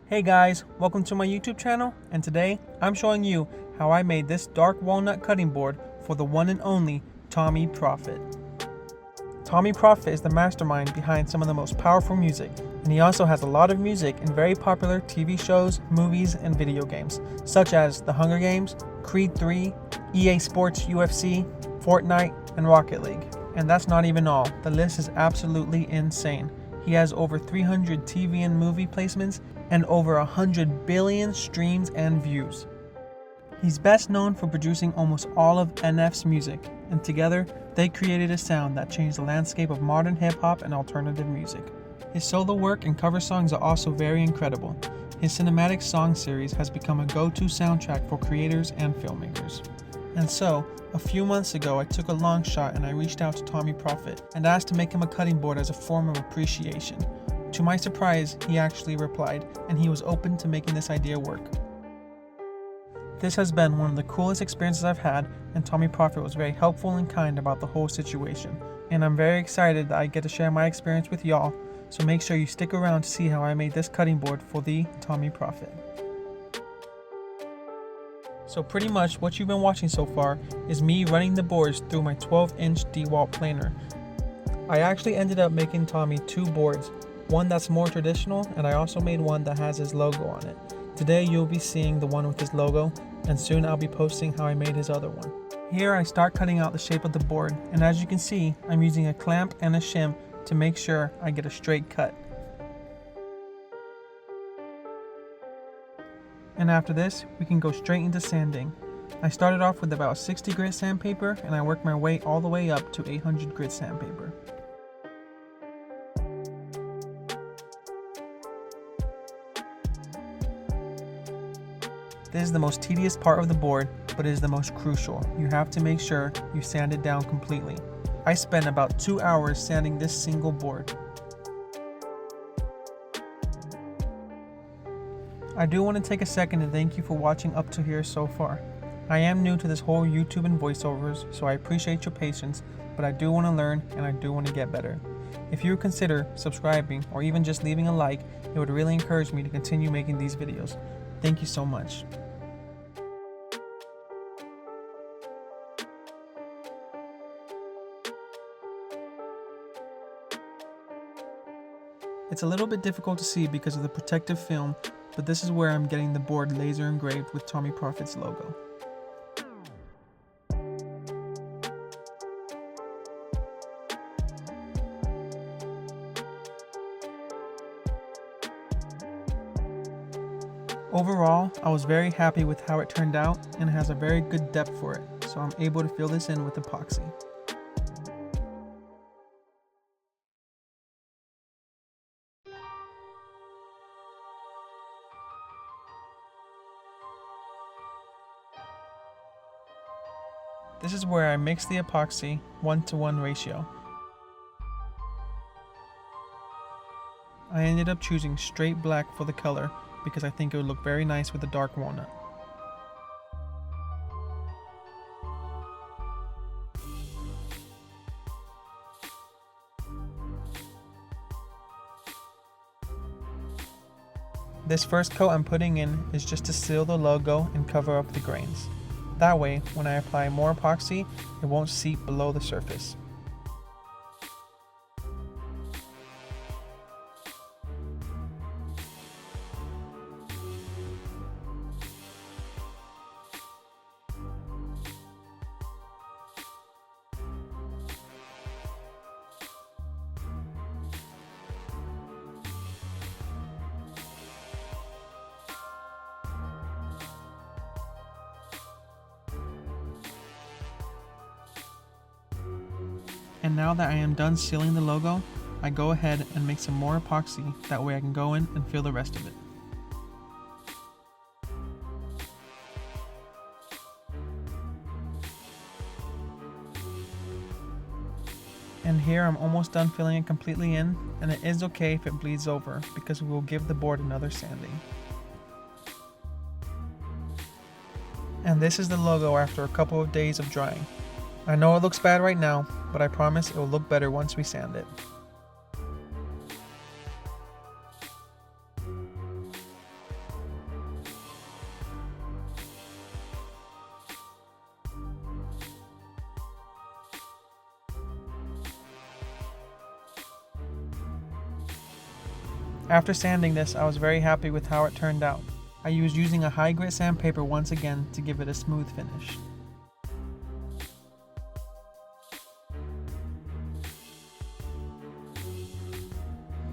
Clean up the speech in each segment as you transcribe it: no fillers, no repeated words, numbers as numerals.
Hey guys, welcome to my YouTube channel, and today I'm showing you how I made this dark walnut cutting board for the one and only TOMMEE PROFITT. TOMMEE PROFITT is the mastermind behind some of the most powerful music, and he also has a lot of music in very popular TV shows, movies, and video games, such as The Hunger Games, Creed 3, EA Sports UFC, Fortnite, and Rocket League. And that's not even all, the list is absolutely insane. He has over 300 TV and movie placements and over 100 billion streams and views. He's best known for producing almost all of NF's music, and together they created a sound that changed the landscape of modern hip-hop and alternative music. His solo work and cover songs are also very incredible. His cinematic song series has become a go-to soundtrack for creators and filmmakers. And so, a few months ago I took a long shot and I reached out to TOMMEE PROFITT and asked to make him a cutting board as a form of appreciation. To my surprise, he actually replied, and he was open to making this idea work. This has been one of the coolest experiences I've had, and TOMMEE PROFITT was very helpful and kind about the whole situation. And I'm very excited that I get to share my experience with y'all, so make sure you stick around to see how I made this cutting board for the TOMMEE PROFITT. So pretty much what you've been watching so far is me running the boards through my 12-inch DeWalt planer. I actually ended up making Tommee two boards, one that's more traditional, and I also made one that has his logo on it. Today you'll be seeing the one with his logo, and soon I'll be posting how I made his other one. Here I start cutting out the shape of the board, and as you can see, I'm using a clamp and a shim to make sure I get a straight cut. And after this, we can go straight into sanding. I started off with about 60 grit sandpaper, and I worked my way all the way up to 800 grit sandpaper. This is the most tedious part of the board, but it is the most crucial. You have to make sure you sand it down completely. I spent about 2 hours sanding this single board. I do want to take a second to thank you for watching up to here so far. I am new to this whole YouTube and voiceovers, so I appreciate your patience, but I do want to learn and I do want to get better. If you would consider subscribing or even just leaving a like, it would really encourage me to continue making these videos. Thank you so much. It's a little bit difficult to see because of the protective film, but this is where I'm getting the board laser engraved with TOMMEE PROFITT's logo. Overall, I was very happy with how it turned out, and it has a very good depth for it, so I'm able to fill this in with epoxy. This is where I mix the epoxy 1:1 ratio. I ended up choosing straight black for the color because I think it would look very nice with the dark walnut. This first coat I'm putting in is just to seal the logo and cover up the grains. That way, when I apply more epoxy, it won't seep below the surface. And now that I am done sealing the logo, I go ahead and make some more epoxy, that way I can go in and fill the rest of it. And here I'm almost done filling it completely in, and it is okay if it bleeds over because we will give the board another sanding. And this is the logo after a couple of days of drying. I know it looks bad right now, but I promise it will look better once we sand it. After sanding this, I was very happy with how it turned out. I used using a high grit sandpaper once again to give it a smooth finish.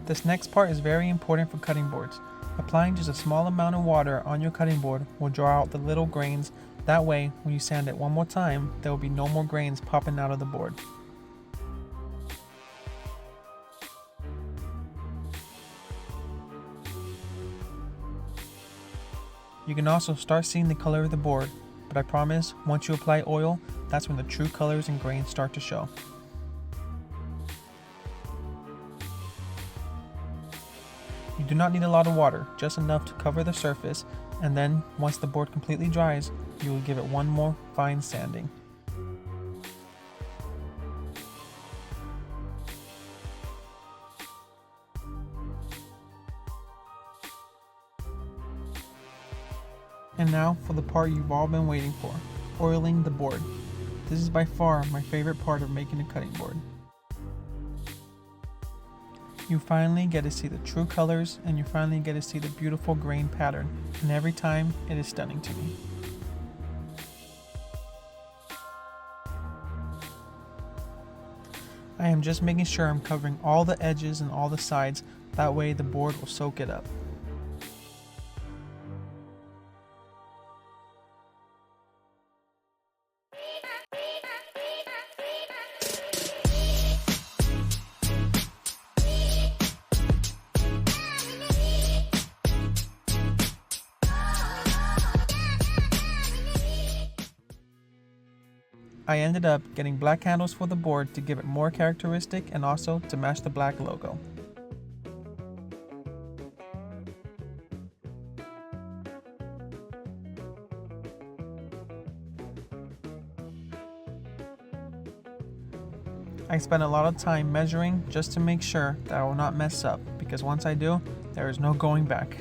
This next part is very important for cutting boards. Applying just a small amount of water on your cutting board will draw out the little grains. That way, when you sand it one more time, there will be no more grains popping out of the board. You can also start seeing the color of the board, but I promise, once you apply oil, that's when the true colors and grains start to show. You do not need a lot of water, just enough to cover the surface, and then, once the board completely dries, you will give it one more fine sanding. And now for the part you've all been waiting for, oiling the board. This is by far my favorite part of making a cutting board. You finally get to see the true colors, and you finally get to see the beautiful grain pattern, and every time it is stunning to me. I am just making sure I'm covering all the edges and all the sides, that way the board will soak it up. I ended up getting black handles for the board to give it more characteristic and also to match the black logo. I spent a lot of time measuring just to make sure that I will not mess up, because once I do, there is no going back.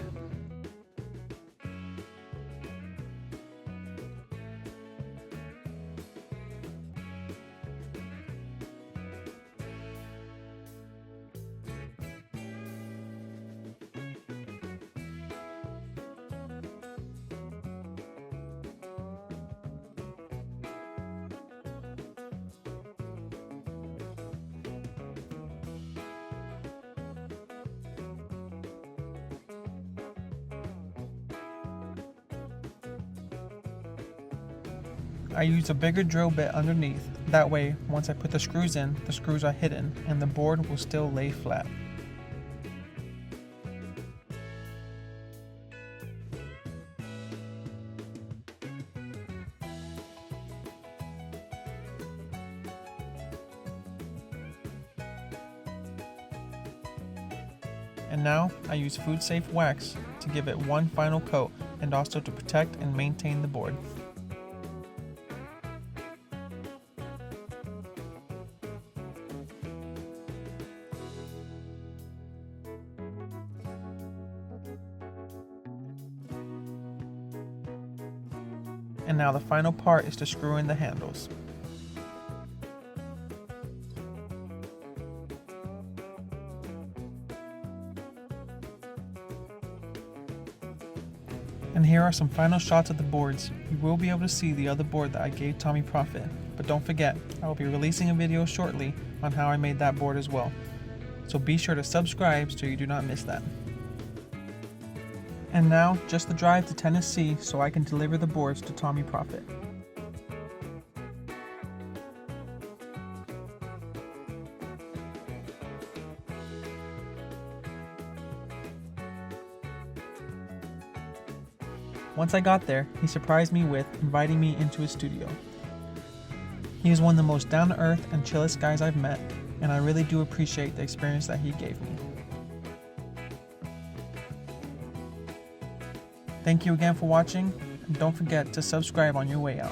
I used a bigger drill bit underneath, that way once I put the screws in, the screws are hidden and the board will still lay flat. And now I use food safe wax to give it one final coat and also to protect and maintain the board. And now the final part is to screw in the handles. And here are some final shots of the boards. You will be able to see the other board that I gave Tommee PROFITT, but don't forget, I will be releasing a video shortly on how I made that board as well. So be sure to subscribe so you do not miss that. And now, just the drive to Tennessee so I can deliver the boards to Tommee PROFITT. Once I got there, he surprised me with inviting me into his studio. He is one of the most down-to-earth and chillest guys I've met, and I really do appreciate the experience that he gave me. Thank you again for watching, and don't forget to subscribe on your way out.